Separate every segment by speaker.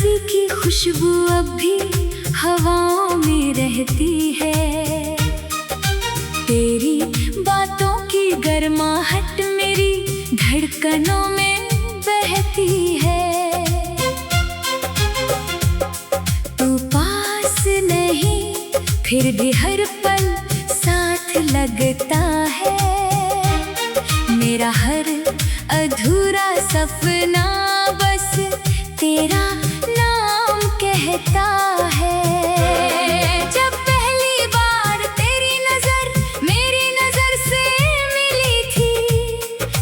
Speaker 1: हंसी की खुशबू अब भी हवाओं में रहती है। तेरी बातों की गर्माहट मेरी धड़कनों में बहती है। तू पास नहीं फिर भी हर पल साथ लगता है। मेरा हर अधूरा सपना बस तेरा नाम कहता है। जब पहली बार तेरी नजर मेरी नजर से मिली थी,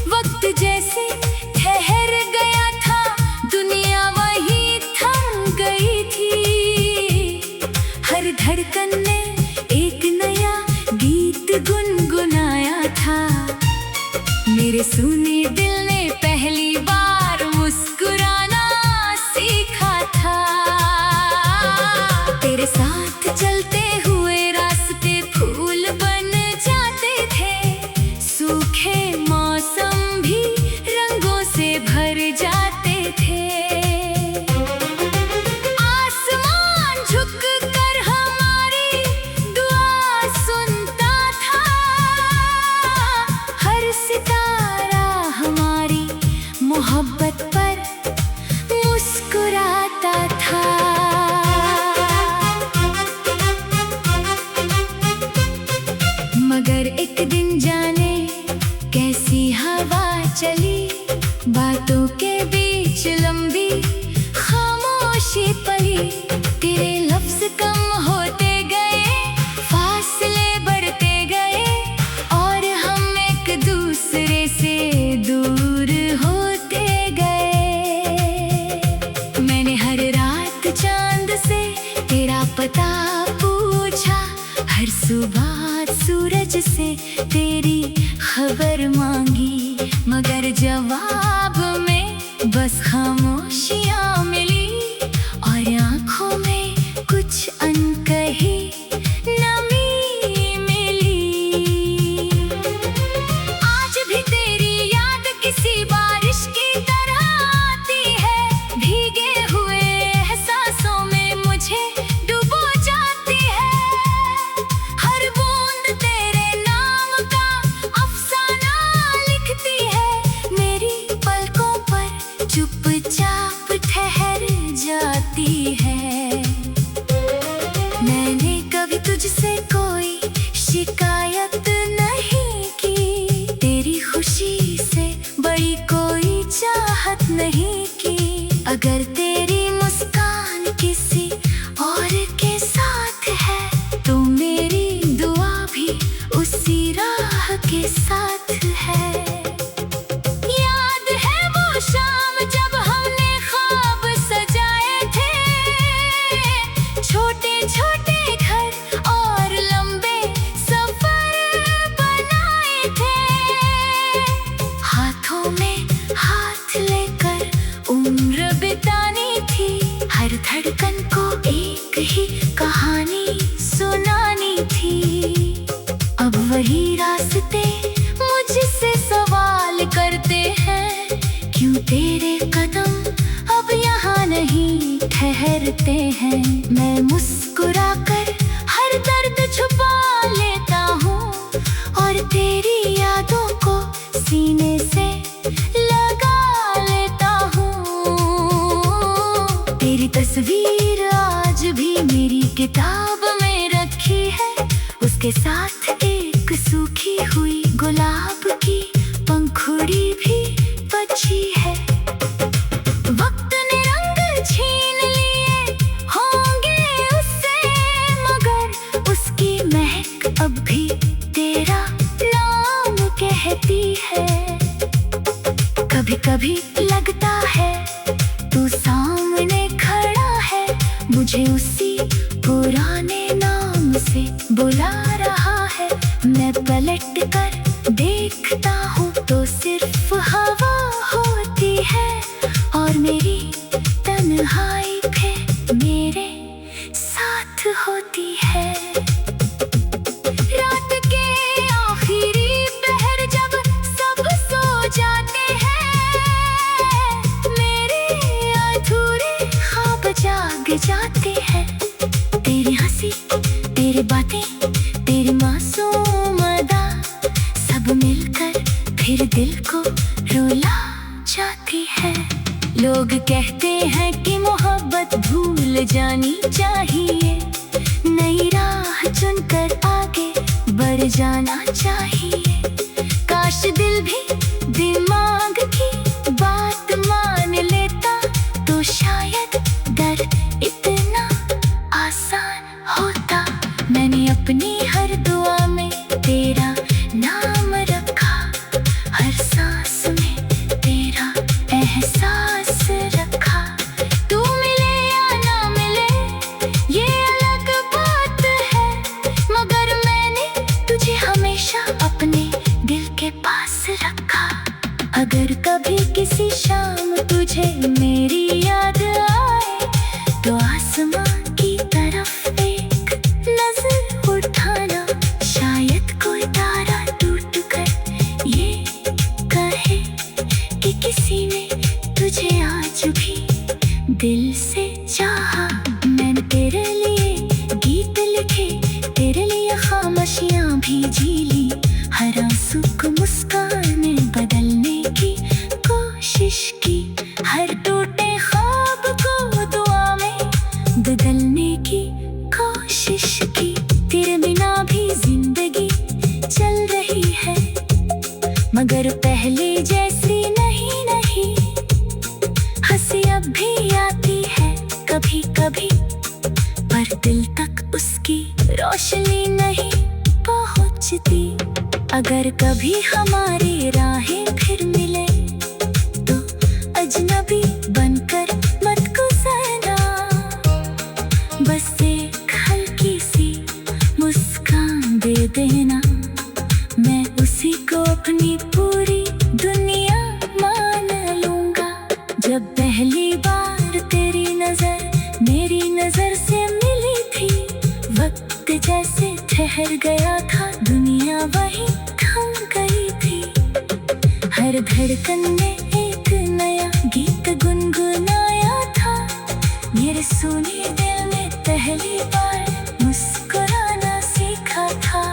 Speaker 1: वक्त जैसे ठहर गया था, दुनिया वहीं थम गई थी। हर धड़कन ने एक नया गीत गुनगुनाया था। मेरे सुने दिल ने पहली बार मुस्कुराना सीखा था। तेरे साथ चलते हुए रास्ते फूल बन जाते थे। सूखे मौसम भी रंगों से भर जाते थे। आसमान झुक कर हमारी दुआ सुनता था। हर सितारा हमारी मोहब्बत पर मुस्कुराता था। मगर एक दिन जाने कैसी हवा चली, बातों के बीच लंबी खामोशी पली। तेरे लफ्ज कम होते गए, फासले बढ़ते गए और हम एक दूसरे से दूर होते गए। मैंने हर रात चांद से तेरा पता पूछा, हर सुबह सूरज से तेरी खबर मांगी, मगर जवाब में बस खामोशियाँ मिली और आँखों में कुछ अनकही नमी मिली। आज भी तेरी याद किसी बारिश की तरह आती है, भीगे हुए एहसासों में मुझे डुबो जाती है। हर बूंद तेरे नाम का अफसाना लिखती है, मेरी पलकों पर चुपचाप ठहर जाती है। मैंने कभी तुझसे कोई शिकायत नहीं की, तेरी खुशी से बड़ी कोई चाहत नहीं की। अगर तेरी मुस्कान किसी और के साथ है, तो मेरी दुआ भी उसी राह के साथ है। याद है वो शाम जब हमने ख्वाब सजाए थे, छोटे छोटे घर और लंबे सफर बनाए थे। हाथों में हाथ लेकर उम्र बितानी थी, हर धड़कन को एक ही कहानी सुनानी थी। अब वही रास्ते मुझसे सवाल करते हैं, क्यों तेरे कदम अब यहाँ नहीं ठहरते हैं। मैं मुस्कुरा कर हर दर्द छुपा लेता हूँ और तेरी यादों को सीने से लगा लेता हूँ। तेरी तस्वीर आज भी मेरी किताब में रखी है, उसके साथ एक सूखी हुई गुलाब की पंखुड़ी भी बची है। वक्त ने रंग छीन लिए होंगे उससे, मगर उसकी महक अब भी तेरा नाम कहती है। कभी कभी लगता है तू सामने खड़ा है, मुझे उसी पुराने नाम से बुला रहा है। मैं पलट कर देखता हूँ तो सिर्फ हवा होती है और मेरी तन्हाई फिर मेरे साथ होती है। रात के आखिरी पहर जब सब सो जाते हैं, मेरे अधूरे ख्वाब जानी चाहिए, नई राह चुनकर आगे बढ़ जाना चाहिए। काश दिल भी दिमाग की बात मान लेता तो शायद डर इतना आसान होता। मैंने अपनी हर दुआ में तेरा नाम रखा, हर सांस में तेरा एहसास रखा। तू मिले या ना मिले ये अलग बात है, मगर मैंने तुझे हमेशा अपने दिल के पास रखा। अगर कभी किसी शाम तुझे मेरी याद आए तो आसमान की तरफ एक नजर उठाना, शायद कोई तारा टूट कर ये कहे कि किसी ने तुझे आज भी दिल से चाहा। मैंने तेरे लिए गीत लिखे, तेरे लिए खामोशियां भी जी ली, हर आंसू को मुस्कान में बदलने की कोशिश की, हर टूटे ख्वाब को दुआ में बदलने की कोशिश की। तेरे बिना भी जिंदगी चल रही है, मगर पहले जैसी नहीं नहीं। हंसी अब भी आती है कभी कभी, पर दिल तक उसकी रोशनी नहीं पहुंचती। अगर कभी हमारी राहें फिर मिले तो अजनबी बनकर मत गुजरना, बस एक हल्की सी मुस्कान दे देना। मैं उसी को अपनी पूरी दुनिया मान लूंगा। जब पहली बार तेरी नजर मेरी नजर से मिली थी, वक्त जैसे ठहर गया था, दुनिया वही थम गई थी। हर धड़कन ने एक नया गीत गुनगुनाया था, मेरे सुने दिल ने पहली बार मुस्कुराना सीखा था।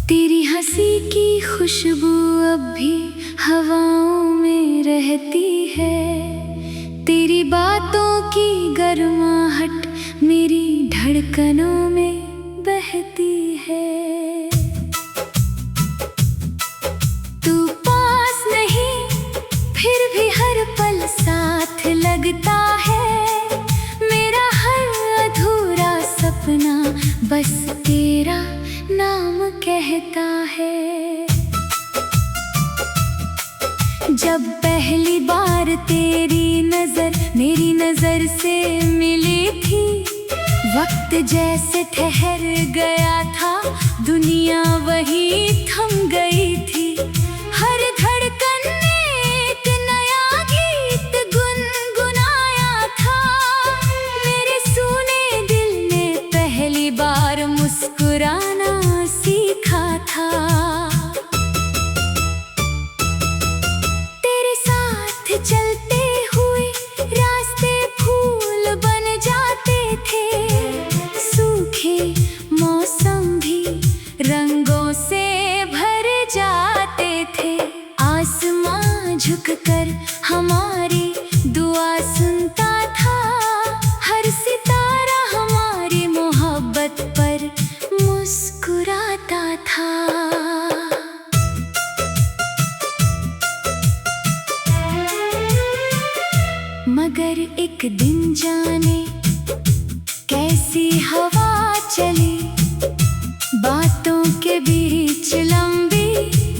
Speaker 1: तेरी हंसी की खुशबू अब भी हवाओं में रहती है, तेरी बातों की गर्माहट मेरी धड़कनों में बहती है। तू पास नहीं फिर भी हर पल साथ लगता है, मेरा हर अधूरा सपना बस तेरा नाम कहता है। जब पहली बार तेरी नजर मेरी नजर से मिली थी, वक्त जैसे ठहर गया था, दुनिया वही थम गई थी। हर धड़कन ने एक नया गीत गुनगुनाया था, मेरे सुने दिल ने पहली बार मुस्कुराना सीखा था। तेरे साथ चलते हुए रास्ते फूल बन जाते थे, सूखे मौसम भी रंगों से भर जाते थे। आसमां झुककर हमारी दुआ सुनता था, हर सितारा हमारी मोहब्बत पर मुस्कुराता था। मगर एक दिन जाने कैसी हवा चली, बातों के बीच लंबी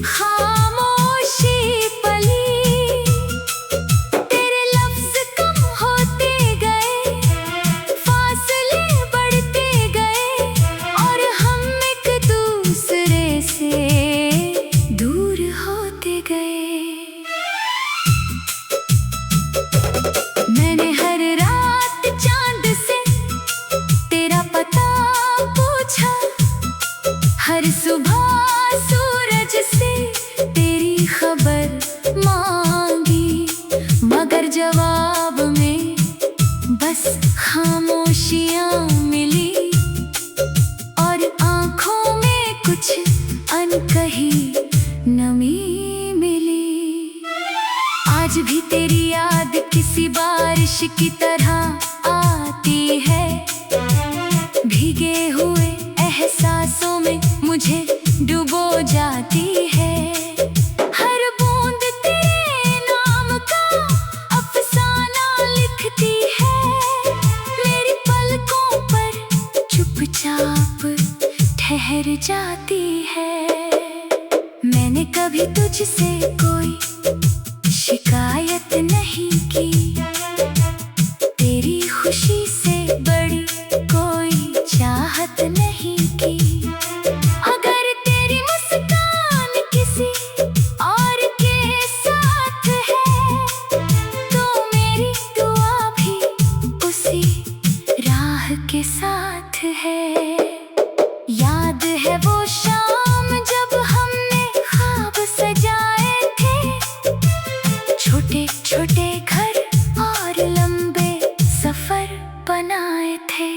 Speaker 1: खामोशी पली। तेरे लफ्ज कम होते गए, फासले बढ़ते गए, और हम एक दूसरे से दूर होते गए। मैंने हर रात चांद से तेरा पता पूछा, हर सुबह की तरह आती है, भीगे हुए एहसासों में मुझे डुबो जाती है। हर बूंद तेरे नाम का अफसाना लिखती है, मेरी पलकों पर चुपचाप ठहर जाती है। मैंने कभी तुझसे कोई शिकायत नहीं की, तेरी खुशी से बड़ी कोई चाहत नहीं की। अगर तेरी मुस्कान किसी और के साथ है, तो मेरी दुआ भी उसी राह के साथ है। याद है वो शाम जब हमने ख्वाब सजाए थे, छोटे छोटे घर और लंबे सफर बनाए थे।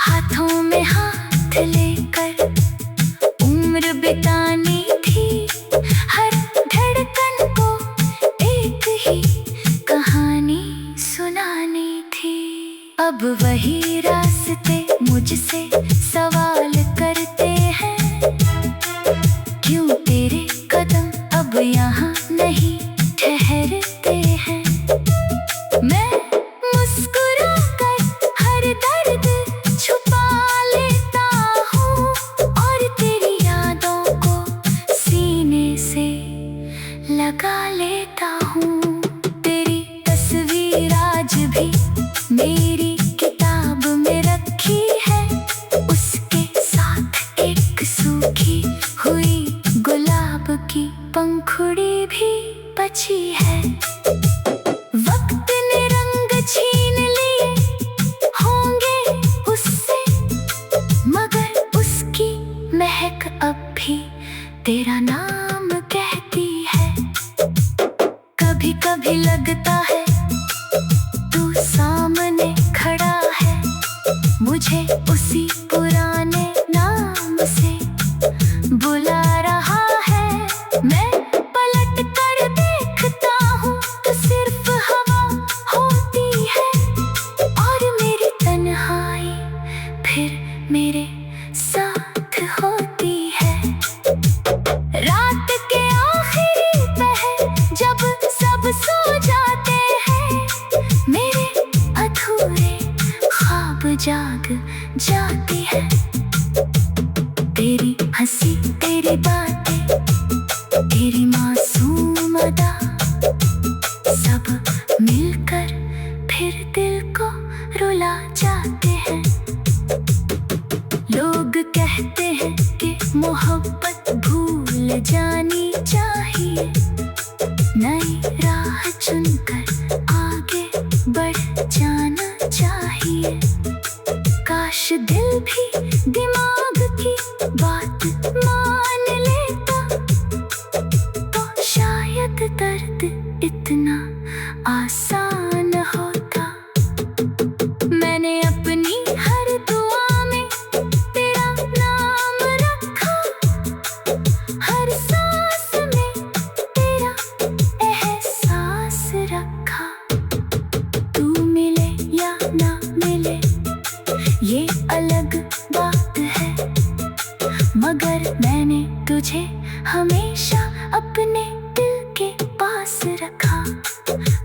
Speaker 1: हाथों में हाथ लेकर उम्र बितानी थी, हर धड़कन को एक ही कहानी सुनानी थी। अब वही रास्ते मुझसे सवाल करते हैं, क्यों तेरे कदम अब यहाँ नहीं ठहरते हैं। मैं मुस्कुरा कर हर दर्द छुपा लेता हूँ, और तेरी यादों को सीने से लगा लेता हूँ। तेरी तस्वीर आज भी मेरी किताब में रखी है, उसके साथ एक सूखी हुई गुलाब की पंखुड़ी भी बची है। वक्त ने रंग छीन लिए होंगे उससे, मगर उसकी महक अब भी तेरा नाम कहती है। कभी कभी लगता है तू सामने खड़ा है, मुझे उसी पुराने नाम से बुला रहा है। मैं पलट कर देखता हूँ तो सिर्फ हवा होती है, और मेरी तन्हाई फिर मेरे साथ होती है। रात के आखिरी पहर जब सब सो जाते हैं, मेरे अधूरे ख्वाब जाग जाते हैं। तेरी हंसी, तेरी बातें, तेरी मासूम अदा, सब मिलकर फिर दिल को रुला जाते हैं। लोग कहते हैं कि मोहब्बत भूल जानी चाहिए, नई राह चुनकर आगे बढ़ जाना चाहिए। काश दिल भी दिमाग की बात मान लेता, तो शायद दर्द इतना आसान होता। मैंने अपनी हर दुआ में तेरा नाम रखा, हर सांस में तेरा एहसास रखा। तू मिले या ना मिले ये अलग बात है, मगर मैंने तुझे हमेशा अपने दिल के पास रखा।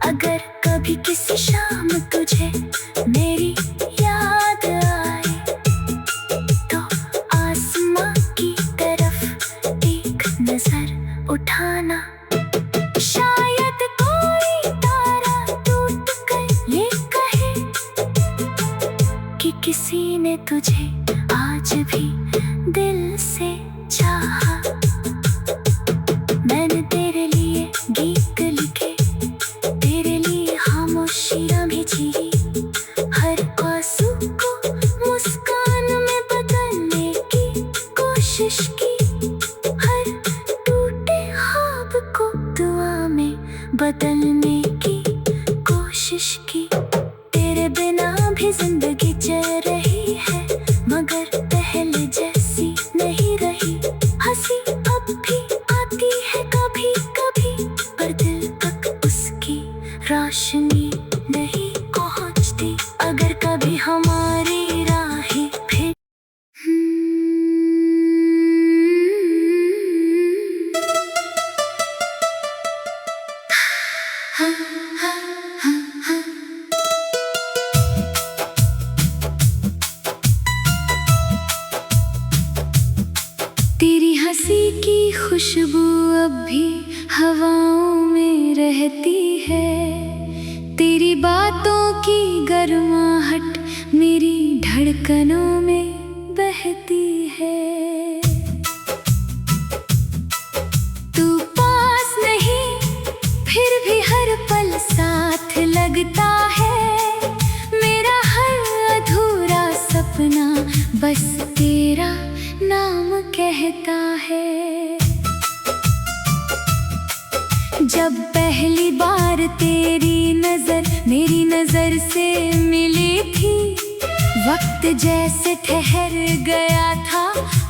Speaker 1: अगर कभी किसी शाम तुझे मेरी याद आए, तो आसमां की तरफ एक नजर उठाना। शायद कोई तारा टूट कर ये कहे कि किसी ने तुझे आज भी दिल से चाहा। मैंने तेरे लिए गीत लिखे, तेरे लिए खामोशियां भी जी, हर आंसू को मुस्कान में बदलने की कोशिश की, हर टूटे ख्वाब को दुआ में बदलने की कोशिश की। तेरे बिना भी जिंदगी चल रही है, मगर पहले जैसी नहीं रही। हंसी अब भी आती है कभी कभी, पर दिल तक उसकी रोशनी नहीं। उसी की खुशबू अब भी हवाओं में रहती है। तेरी बातों की गर्माहट मेरी धड़कनों में बहती है। तू पास नहीं फिर भी हर पल साथ लगता है। मेरा हर अधूरा सपना बस तेरा नाम कहता है। जब पहली बार तेरी नजर मेरी नजर से मिली थी, वक्त जैसे ठहर गया था,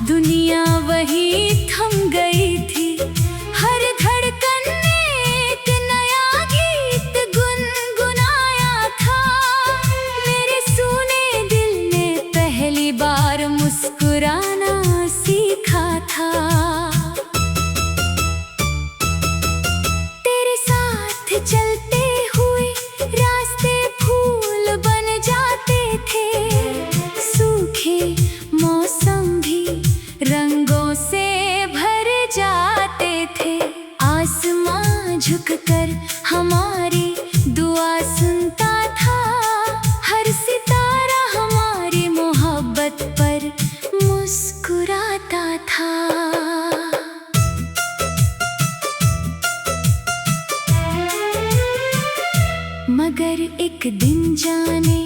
Speaker 1: दुनिया वहीं थम गई थी। हर धड़कन ने एक नया गीत गुनगुनाया था। मेरे सूने दिल ने पहली बार मुस्कुराना सीखा था। तेरे साथ चलते हुए रास्ते फूल बन जाते थे। सूखे मौसम भी रंगों से भर जाते थे। आसमां झुककर हमारी दुआ सुनता था। हर सितारा हमारी मोहब्बत पर मुस्कुराता था। मगर एक दिन जाने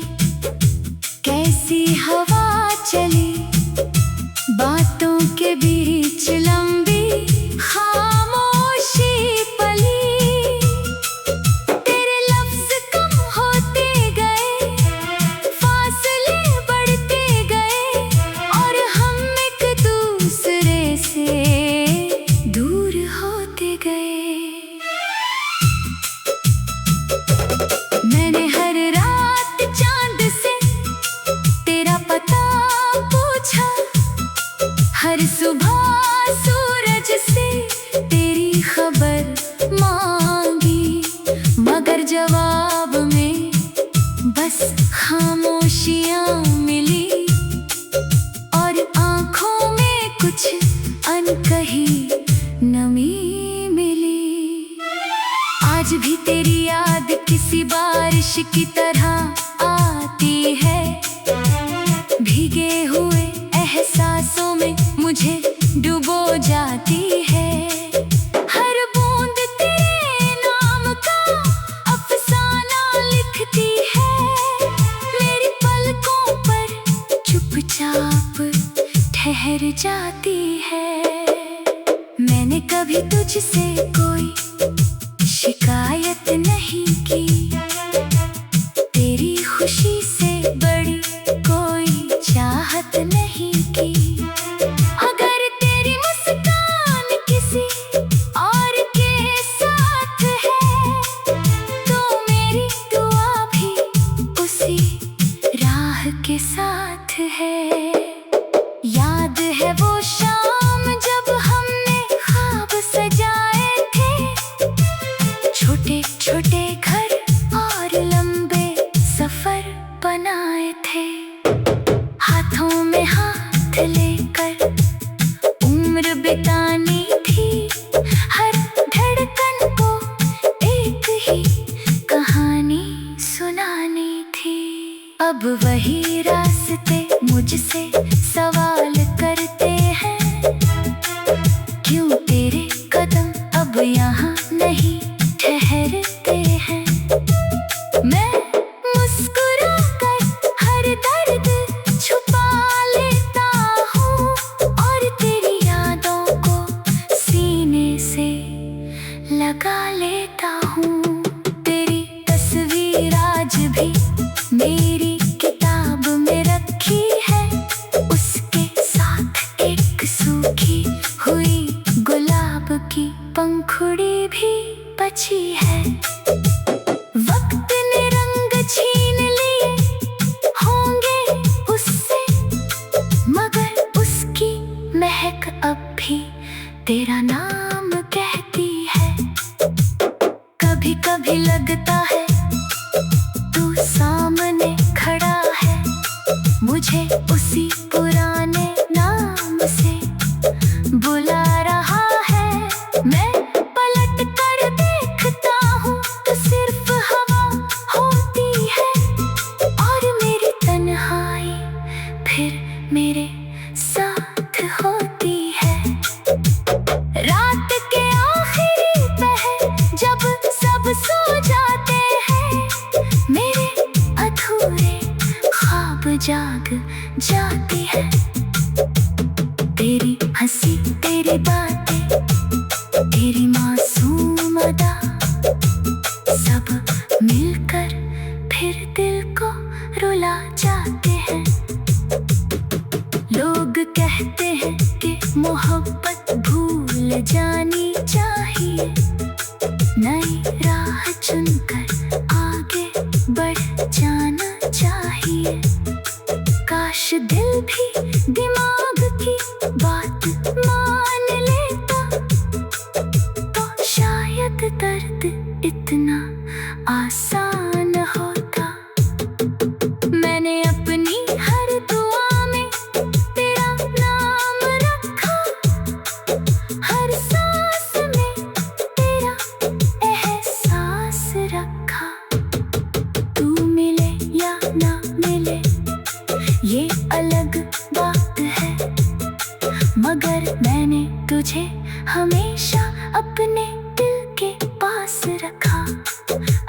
Speaker 1: कैसी हवा चली, बातों के बीच लंबी खामोशी पली। तेरे लफ्ज कम होते गए, फासले बढ़ते गए, और हम एक दूसरे से दूर होते गए। मैंने हर रात चांद से तेरा पता पूछा, हर सुबह सूरज से तेरी खबर मांगी, मगर जवाब में बस खामोशियां मिली, और आंखों में कुछ अनकही नमी मिली। आज भी तेरी याद किसी बारिश की तरह आती है। भीगे हुए एहसासों में मुझे डुबो जाती है। हर बूंद तेरे नाम का अफसाना लिखती है। मेरी पलकों पर चुपचाप ठहर जाती है। मैंने कभी तुझसे कोई शिकायत नहीं की, तेरी खुशी से बड़ी कोई चाहत नहीं की। अगर तेरी मुस्कान किसी और के साथ है, तो मेरी दुआ भी उसी राह के साथ है। याद है वो शाम जब हमने ख्वाब सजाए थे, छोटे छोटे घर और लंबे सफर बनाए थे। हाथों में हाथ लेकर उम्र बितानी थी। हर धड़कन को एक ही कहानी सुनानी थी। अब वही रास्ते मुझसे सवाल करते हैं, क्यों तेरे कदम अब यहाँ नहीं ठहरते हैं। मैं मुस्कुरा कर हर दर्द छुपा लेता हूँ, और तेरी यादों को सीने से लगा लेता हूँ। तेरी तस्वीर आज भी मेरी किताब में रखी है। उसके साथ एक सूखी हुई गुलाब की पंखुड़ी भी बची है। वक्त ने रंग छीन लिए होंगे उससे, मगर उसकी महक अब भी तेरा नाम कहती है। कभी कभी लगता है तू सामने खड़ा है, मुझे उसी पुराने नाम से बुला साथ होती है। रात के आखिरी पहर जब सब सो जाते हैं, मेरे अधूरे ख्वाब जाग जाते हैं। तेरी हंसी, तेरी बातें, तेरी मासूम अदा, सब मिलकर फिर दिल को रुला जाते हैं। लोग कहते हैं कि मोहब्बत भूल जानी चाहिए, नई राह चुनकर आगे बढ़ जाना चाहिए। काश दिल भी दिमाग की बात मान लेता, तो शायद दर्द इतना आसान होता। मैंने अपनी हर दुआ में तेरा नाम रखा, हर सांस में तेरा एहसास रखा। तू मिले या ना मिले ये अलग बात है, मगर मैंने तुझे हमेशा अपने दिल के पास रखा।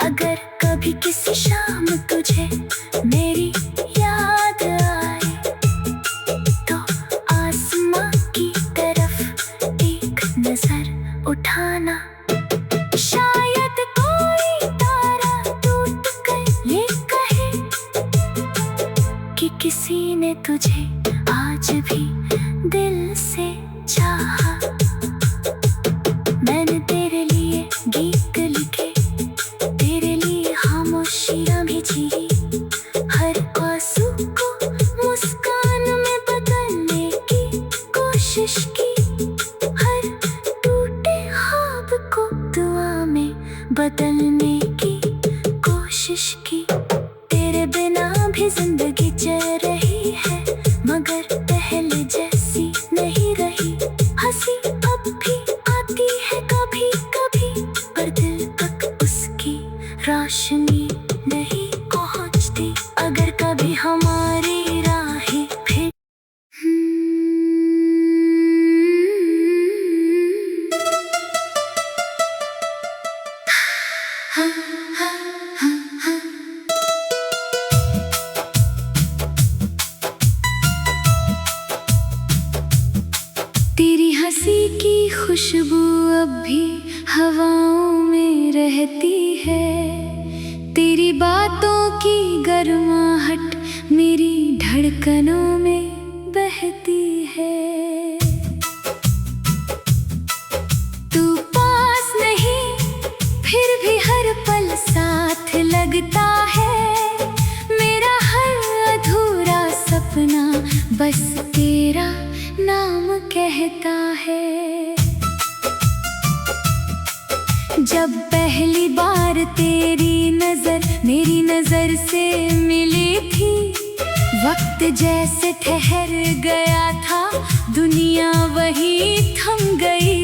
Speaker 1: अगर कभी किसी शाम तुझे मेरी याद आए, तो आसमां की तरफ एक नजर उठाना। शायद कोई तारा टूट कर ये कहे कि किसी ने तुझे आज भी दिल से चाहा। मैंने तेरे लिए गीत लिखे, तेरे लिए खामोशियां भी जी, हर आंसू को मुस्कान में बदलने की कोशिश की, हर टूटे ख्वाब को दुआ में बदलने की कोशिश की। तेरे बिना भी जिंदगी चल रही है, मगर पहले जैसी नहीं रही। हंसी अब भी आती है कभी कभी, पर दिल तक उसकी रोशनी नहीं पहुंचती। अगर कभी हमारी राहें फिर तेरी हंसी की खुशबू अब भी हवाओं में रहती है, तेरी बातों की गर्माहट मेरी धड़कनों में बहती है। तू पास नहीं फिर भी हर पल साथ लगता है, मेरा हर अधूरा सपना बस तेरा नाम कहता है। जब पहली बार तेरी नजर मेरी नजर से मिली थी, वक्त जैसे ठहर गया था, दुनिया वही थम गई